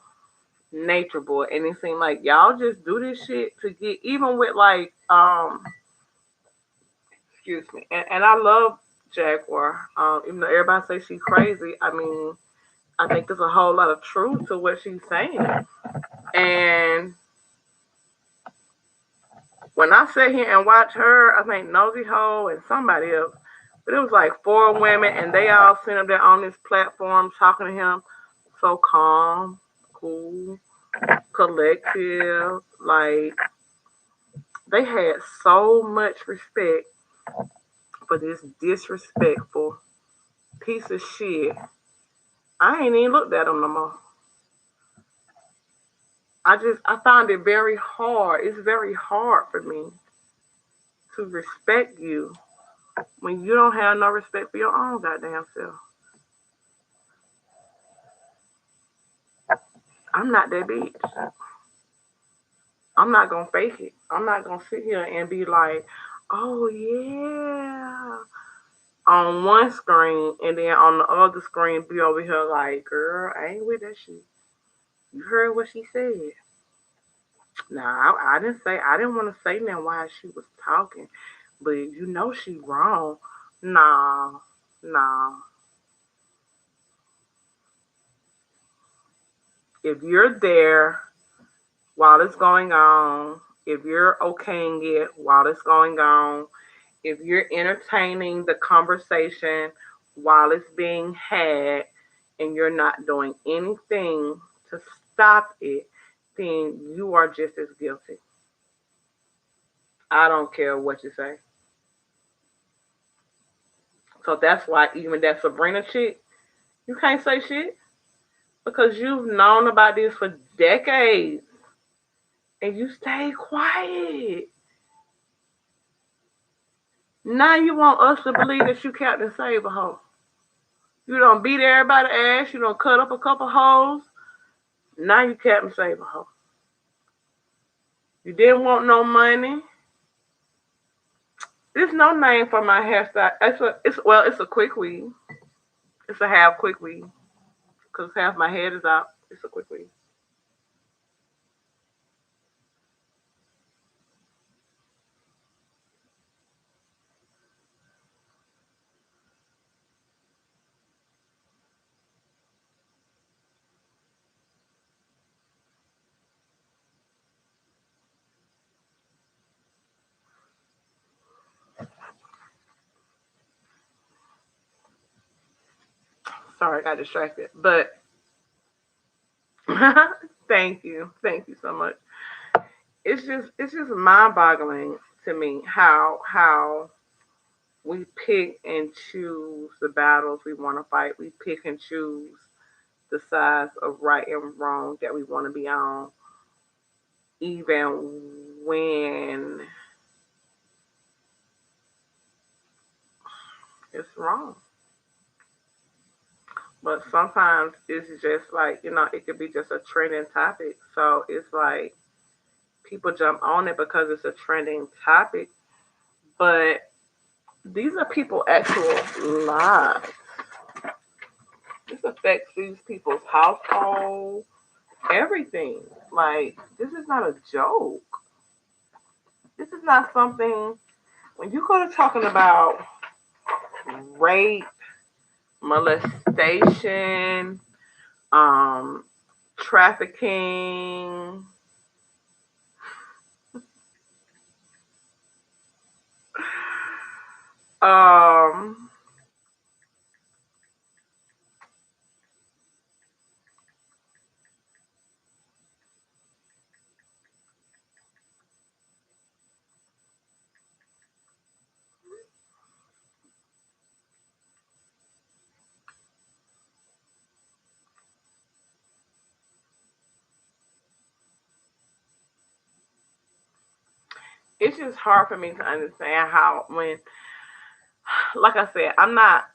S1: Nature Boy, and it seemed like y'all just do this shit to get even with like excuse me, and I love Jaguar. Even though everybody say she's crazy, I mean, I think there's a whole lot of truth to what she's saying. And when I sit here and watch her, I think Nosy Hole and somebody else, but it was like four women, and they all sitting up there on this platform talking to him, so calm, cool, collective. Like they had so much respect for this disrespectful piece of shit. I ain't even looked at him no more. I find it very hard. It's very hard for me to respect you when you don't have no respect for your own goddamn self. I'm not that bitch. I'm not gonna fake it. I'm not gonna sit here and be like, oh yeah, on one screen and then on the other screen be over here like, girl, I ain't with that shit. You heard what she said. Nah, I didn't say I didn't want to say nothing while she was talking, but you know she wrong. Nah, nah. If you're there while it's going on, if you're okaying it while it's going on, if you're entertaining the conversation while it's being had, and you're not doing anything to stop it, then you are just as guilty. I don't care what you say. So that's why even that Sabrina chick, you can't say shit because you've known about this for decades and you stay quiet. Now you want us to believe that you Captain Save a hoe. You don't beat everybody ass. You don't cut up a couple hoes. Now you Captain Save a hoe. You didn't want no money. There's no name for my hairstyle. It's a quick weave. It's a half quick weave because half my head is out. It's a quick weave. Sorry, I got distracted. But thank you so much. It's just mind boggling to me how we pick and choose the battles we want to fight. We pick and choose the sides of right and wrong that we want to be on, even when it's wrong. But sometimes it's just like, it could be just a trending topic. So it's like people jump on it because it's a trending topic. But these are people actual lives. This affects these people's household, everything. Like, this is not a joke. This is not something, when you go to talking about rape, molestation, um, trafficking, um, it's just hard for me to understand how, like I said, I'm not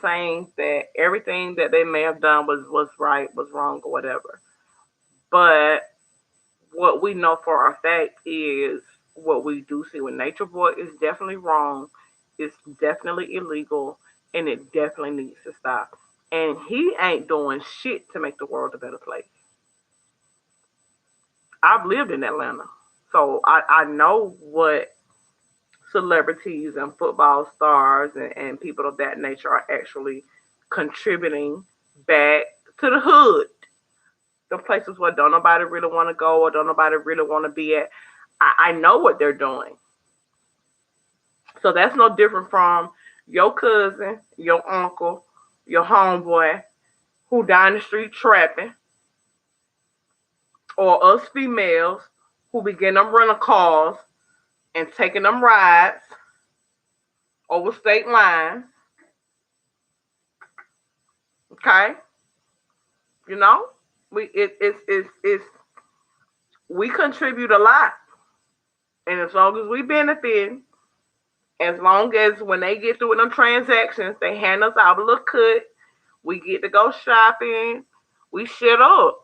S1: saying that everything that they may have done was right, was wrong, or whatever. But what we know for a fact is what we do see with Nature Boy is definitely wrong. It's definitely illegal, and it definitely needs to stop. And he ain't doing shit to make the world a better place. I've lived in Atlanta, so I know what celebrities and football stars and people of that nature are actually contributing back to the hood, the places where don't nobody really want to go or don't nobody really want to be at. I know what they're doing. So that's no different from your cousin, your uncle, your homeboy who down the street trapping, or us females who be getting them rental cars and taking them rides over state lines Okay, you know, it's we contribute a lot, and as long as we benefit, as long as when they get through with them transactions, they hand us our little cut. We get to go shopping. We shit up.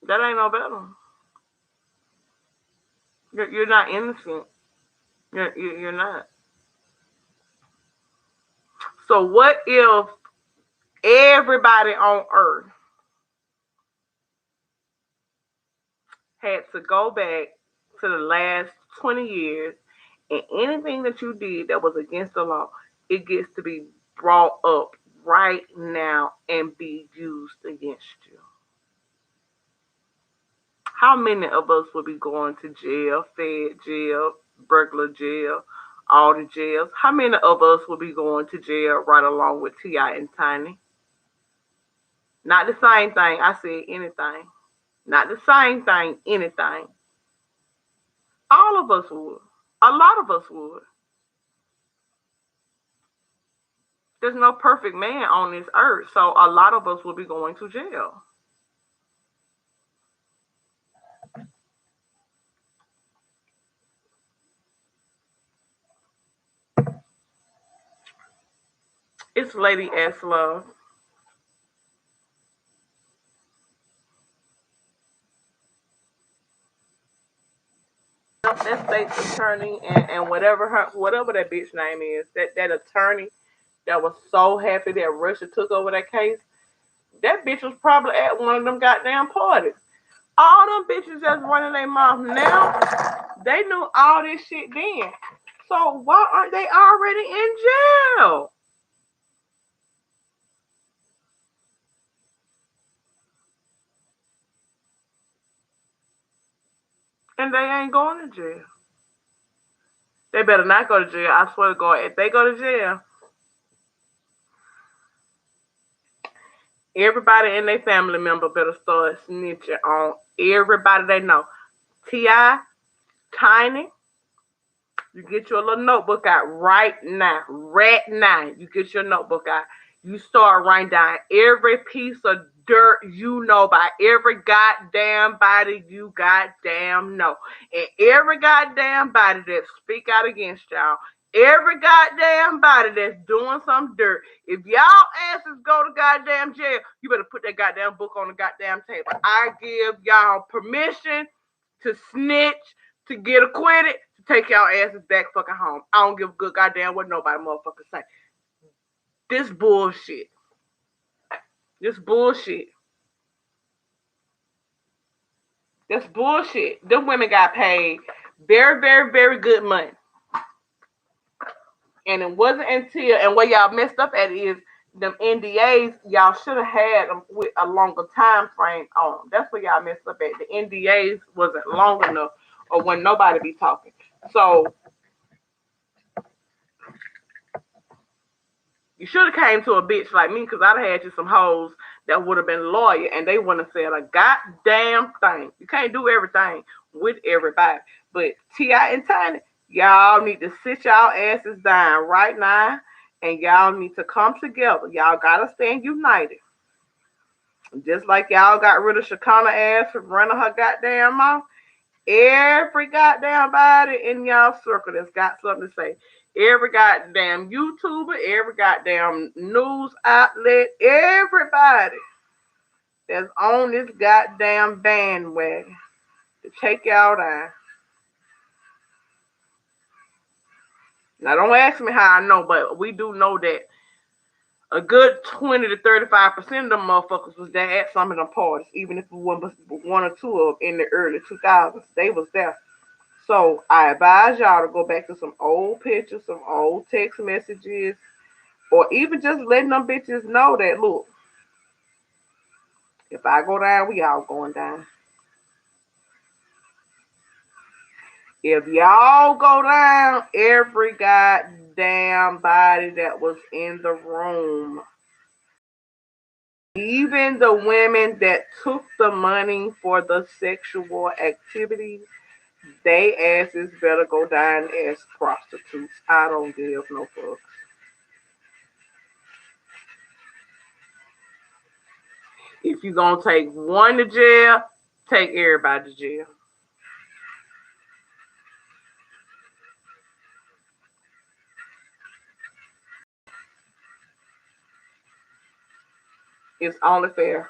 S1: That ain't no better. You're not innocent. You're not. So what if everybody on Earth had to go back to the last 20 years, and anything that you did that was against the law, it gets to be brought up right now and be used against you? How many of us would be going to jail, fed jail, burglar jail, all the jails? How many of us would be going to jail right along with T.I. and Tiny? Not the same thing. I said anything. Not the same thing, anything. All of us would. A lot of us would. There's no perfect man on this earth, so a lot of us will be going to jail. It's Lady S Love. That state's attorney and whatever that bitch name is, that attorney that was so happy that Russia took over that case, that bitch was probably at one of them goddamn parties. All them bitches that's running their mouth now, they knew all this shit then. So why aren't they already in jail? And they ain't going to jail. They better not go to jail. I swear to God, if they go to jail, everybody in their family member better start snitching on everybody they know. T.I., Tiny, you get your little notebook out right now. Right now. You get your notebook out. You start writing down every piece of dirt you know by every goddamn body you goddamn know. And every goddamn body that speak out against y'all. Every goddamn body that's doing some dirt. If y'all asses go to goddamn jail, you better put that goddamn book on the goddamn table. I give y'all permission to snitch, to get acquitted, to take y'all asses back fucking home. I don't give a good goddamn what nobody motherfuckers say. This bullshit. This bullshit. This bullshit. Them women got paid very, very, very good money. And it wasn't until, and where y'all messed up at is them NDAs, y'all should have had them with a longer time frame on them. That's where y'all messed up at. The NDAs wasn't long enough, or when nobody be talking. So you should have came to a bitch like me, because I'd have had you some hoes that would have been loyal and they wouldn't have said a goddamn thing. You can't do everything with everybody. But T.I. and Tiny, y'all need to sit y'all asses down right now, and y'all need to come together. Y'all gotta stand united. Just like y'all got rid of Shakana ass from running her goddamn mouth. Every goddamn body in y'all circle that's got something to say. Every goddamn YouTuber, every goddamn news outlet, everybody that's on this goddamn bandwagon to take y'all down. Now, don't ask me how I know, but we do know that a good 20 to 35% of them motherfuckers was there at some of them parties, even if it was one or two of them in the early 2000s. They was there. So I advise y'all to go back to some old pictures, some old text messages, or even just letting them bitches know that, look, if I go down, we all going down. If y'all go down, every goddamn body that was in the room, even the women that took the money for the sexual activities, They asses better go down as prostitutes. I don't give no fuck. If you gonna take one to jail, take everybody to jail. It's only fair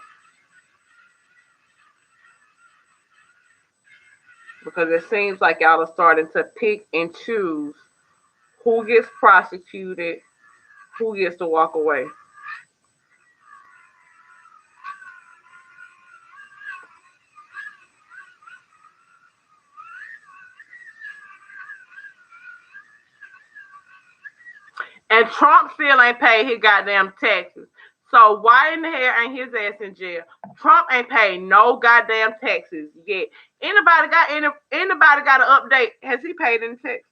S1: because it seems like y'all are starting to pick and choose who gets prosecuted, who gets to walk away. And Trump still ain't paid his goddamn taxes. So why in the hell ain't his ass in jail? Trump ain't paid no goddamn taxes yet. Anybody got an update? Has he paid any taxes?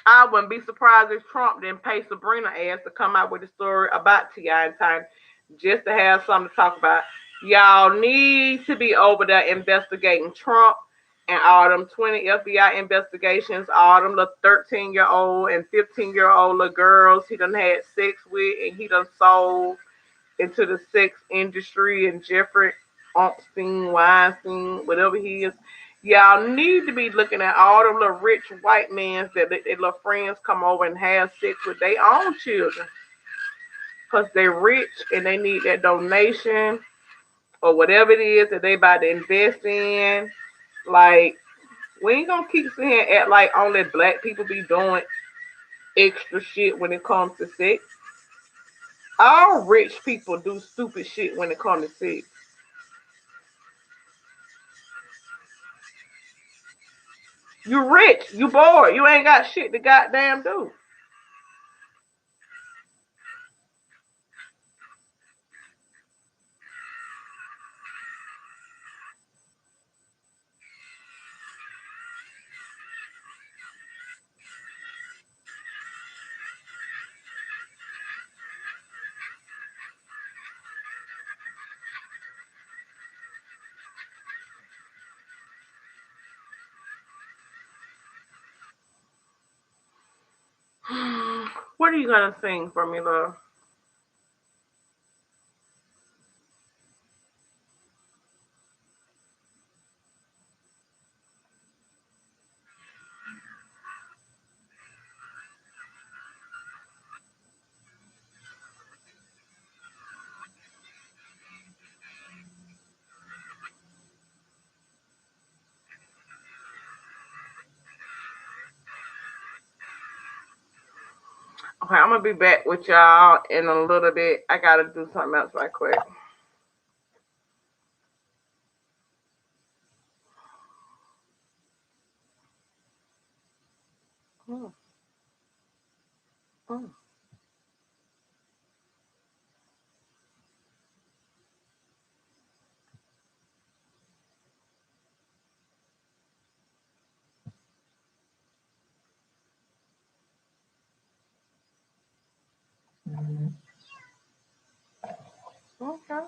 S1: I wouldn't be surprised if Trump didn't pay Sabrina ass to come out with a story about T.I. in time just to have something to talk about. Y'all need to be over there investigating Trump and all them 20 FBI investigations, all them little 13-year-old and 15-year-old little girls he done had sex with and he done sold into the sex industry and Jeffrey Epstein, Weinstein, whatever he is. Y'all need to be looking at all them little rich white men that their little friends come over and have sex with their own children. Because they're rich and they need that donation or whatever it is that they about to invest in. Like, we ain't gonna keep sitting here and act like only black people be doing extra shit when it comes to sex. All rich people do stupid shit when it comes to sex. You rich, you bored, you ain't got shit to goddamn do. What are you gonna sing for me, love? Okay, I'm gonna be back with y'all in a little bit. I gotta do something else right quick. Mm, mm, okay,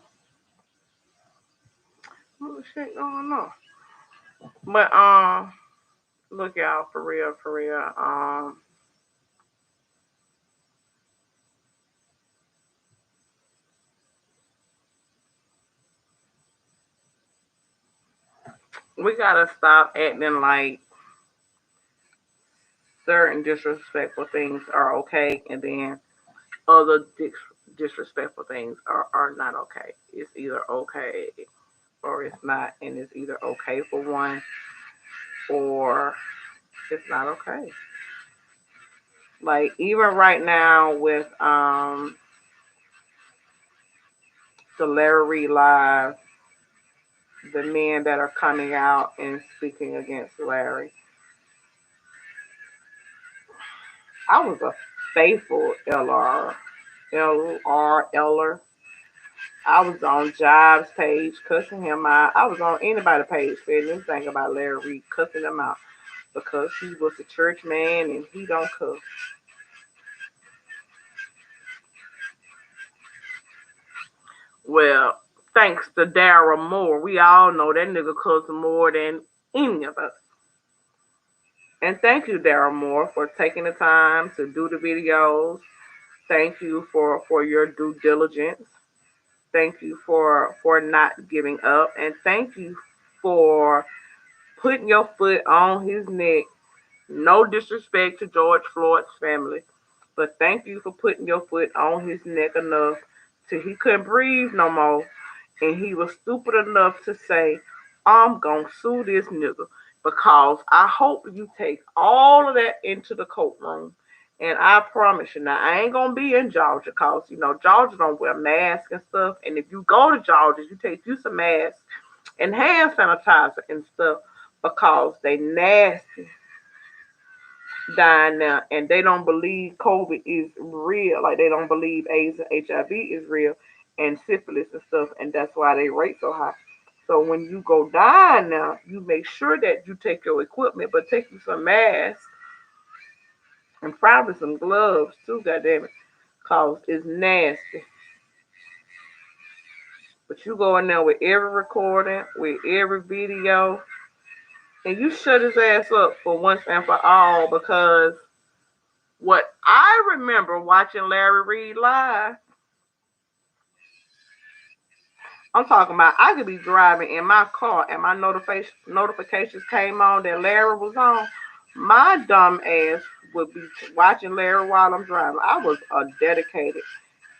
S1: what shit going on? But look y'all, for real, for real. We gotta stop acting like certain disrespectful things are okay, and then other disrespectful things are not okay. It's either okay or it's not, and it's either okay for one or it's not okay. Like even right now with the Larry Reid Live, the men that are coming out and speaking against Larry. I was a faithful LR. I was on Jobs page cussing him out. I was on anybody page saying anything about Larry Reid, cussing him out because he was a church man and he don't cuss. Well, thanks to Daryl Moore, we all know that nigga cuss more than any of us. And thank you, Daryl Moore, for taking the time to do the videos. Thank you for your due diligence. Thank you for not giving up, and thank you for putting your foot on his neck. No disrespect to George Floyd's family, but thank you for putting your foot on his neck enough till he couldn't breathe no more, and he was stupid enough to say, "I'm gonna sue this nigga because I hope you take all of that into the courtroom." And I promise you, now I ain't gonna be in Georgia because Georgia don't wear masks and stuff. And if you go to Georgia, you take you some masks and hand sanitizer and stuff because they nasty dying now, and they don't believe COVID is real. Like they don't believe AIDS and HIV is real, and syphilis and stuff, and that's why they rate so high. So when you go die now, you make sure that you take your equipment, but take you some masks and probably some gloves too. Goddamn it, cause it's nasty. But you go in there with every recording, with every video, and you shut his ass up for once and for all because what I remember watching Larry Reed live, I'm talking about I could be driving in my car and my notifications came on that Larry was on. My dumb ass would be watching Larry while I'm driving. I was a dedicated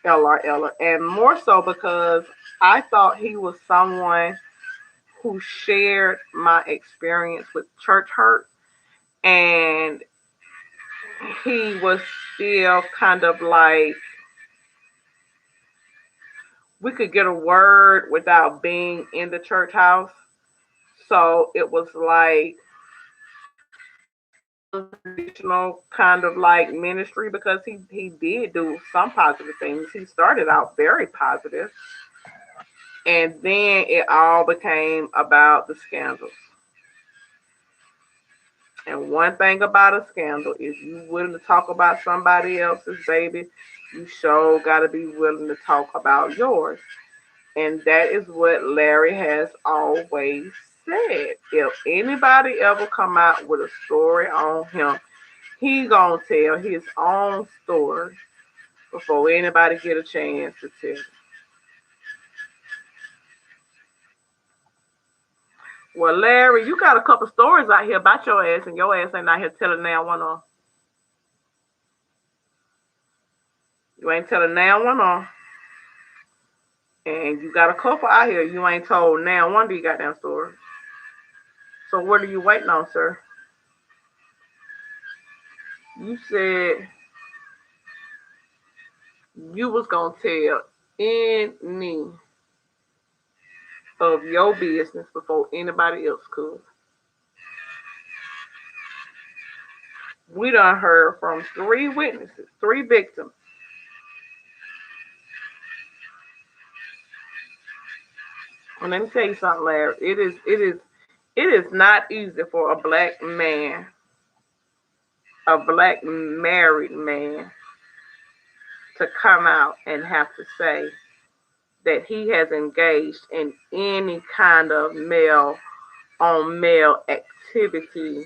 S1: LRLer, and more so because I thought he was someone who shared my experience with church hurt, and he was still kind of like we could get a word without being in the church house. So it was like untraditional kind of like ministry because he did do some positive things. He started out very positive, and then it all became about the scandals. And one thing about a scandal is you willing to talk about somebody else's baby, you sure gotta be willing to talk about yours. And that is what Larry has always said. If anybody ever come out with a story on him, he gonna tell his own story before anybody get a chance to tell it. Well, Larry, you got a couple stories out here about your ass, and your ass ain't out here telling now one on. You ain't telling now one on. And you got a couple out here you ain't told now one of you goddamn stories. So what are you waiting on, sir? You said you was gonna tell any of your business before anybody else could. We done heard from three witnesses, three victims. And let me tell you something, Larry. It is not easy for a black man, a black married man, to come out and have to say that he has engaged in any kind of male on male activity,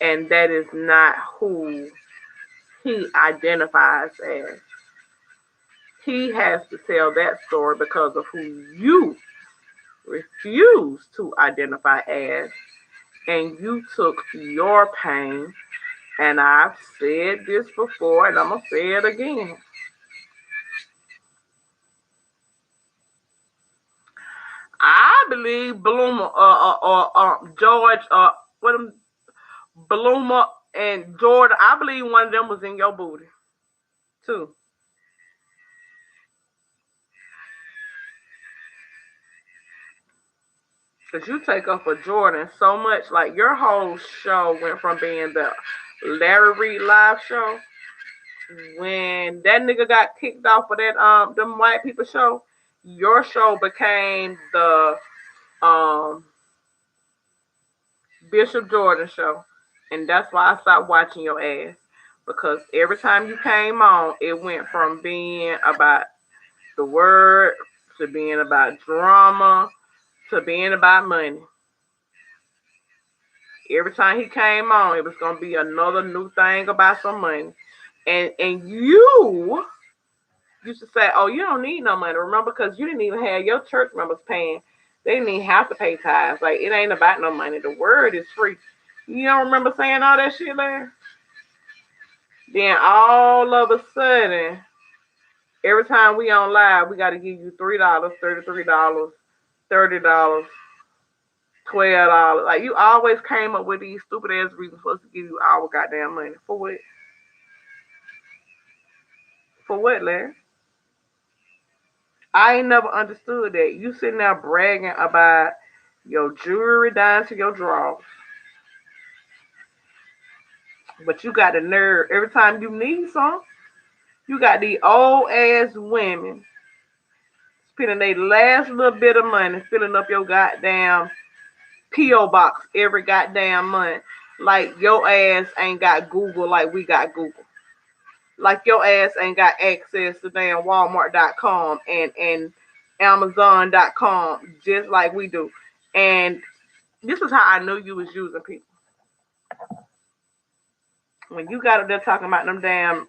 S1: and that is not who he identifies as. He has to tell that story because of who you refuse to identify as, and you took your pain. And I've said this before, and I'm gonna say it again. I believe Bloomer, George, what them Bloomer and Jordan. I believe one of them was in your booty too. Cause you take up for Jordan so much. Like your whole show went from being the Larry Reed live show when that nigga got kicked off of that them white people show. Your show became the um Bishop Jordan show, and that's why I stopped watching your ass because every time you came on, it went from being about the word to being about drama to being about money. Every time he came on, it was gonna be another new thing about some money. And you used to say, "Oh, you don't need no money." Remember, because you didn't even have your church members paying. They didn't even have to pay tithes. Like it ain't about no money. The word is free. You don't remember saying all that shit there? Then all of a sudden, every time we on live, we got to give you $3, $33, $30, $12. Like you always came up with these stupid ass reasons for us to give you our goddamn money. For what? For what, Larry? I ain't never understood that. You sitting there bragging about your jewelry down to your drawers, but you got the nerve every time you need some. You got these old ass women spending their last little bit of money filling up your goddamn P.O. box every goddamn month. Like your ass ain't got Google like we got Google. Like your ass ain't got access to damn Walmart.com and Amazon.com just like we do. And this is how I knew you was using people. When you got up there talking about them damn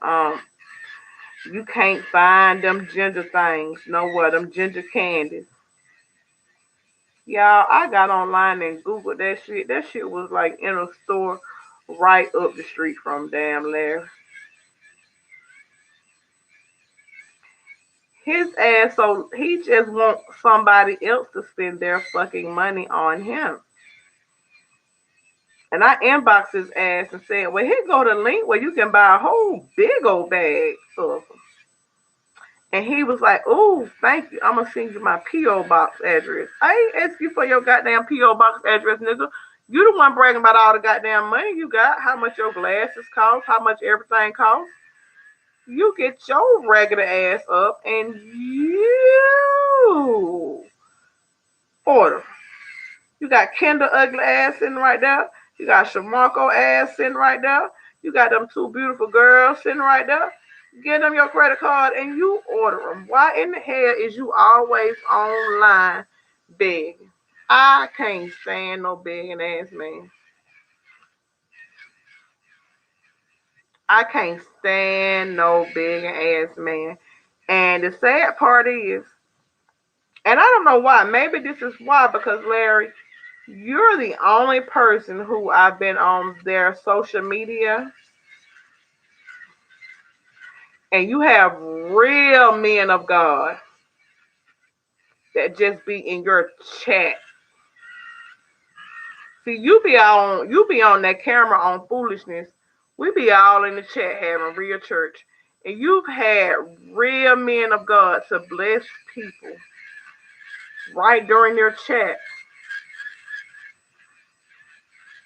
S1: you can't find them ginger things nowhere, them ginger candies. Y'all, I got online and Googled that shit. That shit was like in a store right up the street from damn Larry. His ass, so he just wants somebody else to spend their fucking money on him. And I inboxed his ass and said, well, here go the link where you can buy a whole big old bag of them. And he was like, oh, thank you. I'm going to send you my P.O. box address. I ain't ask you for your goddamn P.O. box address, nigga. You the one bragging about all the goddamn money you got, how much your glasses cost, how much everything costs. You get your regular ass up and you order. You got Kendall ugly ass sitting right there. You got Shamarco ass sitting right there. You got them two beautiful girls sitting right there. Give them your credit card and you order them. Why in the hell is you always online begging? I can't stand no begging ass man. I can't stand no begging ass man. And the sad part is, and I don't know why, maybe this is why, because Larry, you're the only person who I've been on their social media, and you have real men of God that just be in your chat. See, you be on that camera on foolishness. We be all in the chat having real church. And you've had real men of God to bless people right during their chat.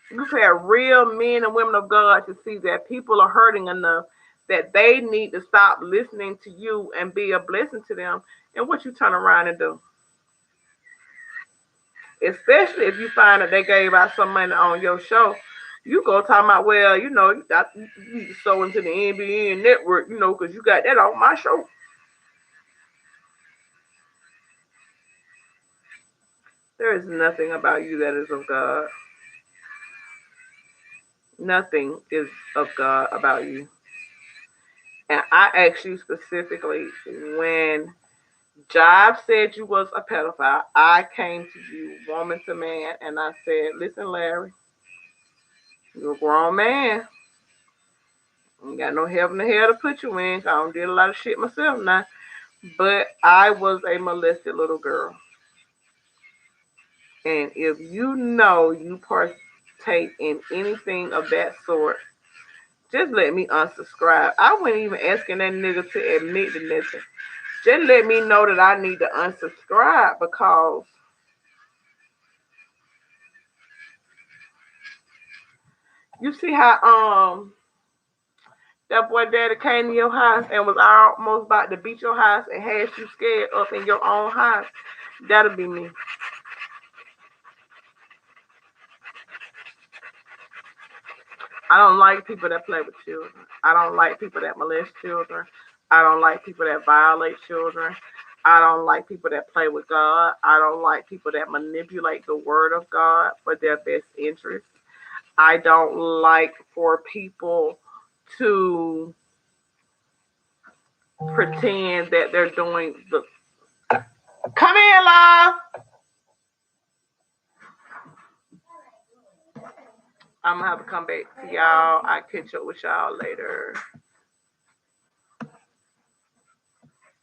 S1: You've had real men and women of God to see that people are hurting enough that they need to stop listening to you and be a blessing to them. And what you turn around and do? Especially if you find that they gave out some money on your show. You go talking about, well, you need to sow into the NBN network, because you got that on my show. There is nothing about you that is of God. Nothing is of God about you. And I asked you specifically when Job said you was a pedophile. I came to you, woman to man, and I said, listen, Larry, you're a grown man. Ain't got no heaven or hell to put you in. I don't did a lot of shit myself now. But I was a molested little girl. And if you know you partake in anything of that sort, just let me unsubscribe. I wasn't even asking that nigga to admit to nothing. Just let me know that I need to unsubscribe because you see how that boy daddy came to your house and was almost about to beat your house and had you scared up in your own house. That'll be me. I don't like people that play with children. I don't like people that molest children. I don't like people that violate children. I don't like people that play with God. I don't like people that manipulate the word of God for their best interest. I don't like for people to pretend that they're doing the. Come in, love. I'm gonna have to come back to y'all. I catch up with y'all later.